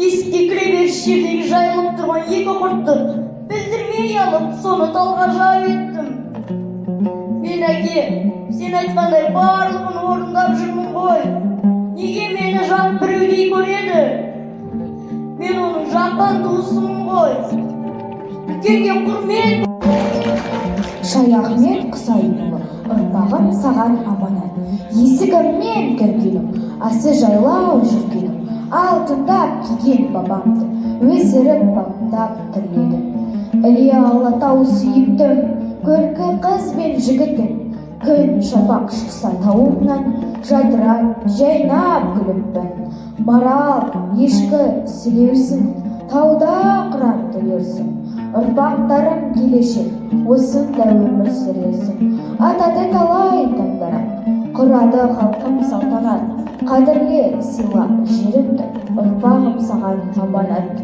Еске кіре беріс жердегі жайылып тұрған екі құртты білдірмей алып, соны талғажа еттім. Мен әке, сен айтқандай барлығын орындап жүрмін ғой. Неге мені жат біреудей көреді? Мен оның жақын туысымын ғой. Үлкенге құрмет. Шаяхмет Құсайынұлы, ұрпағым саған аманат. Есігімнен кіргенім, асы жайлау жүргенім, алтындап киген бабамды өсіріп бақтап тірледім. Іле Алатау сүйіптім, көркі қыз бен жігітім. Күн шапақ шықса тауымнан, жадырап, жайнап күліппін. Марал, ешкі сілеусің, тауда қыран тілерсің. Ұрпақтарым келешек, осында өмір сүресің. Атады талай таңдарат, құрады халқым салтанат. Қадірле сыйла жерімді, ұрпағым саған аманат.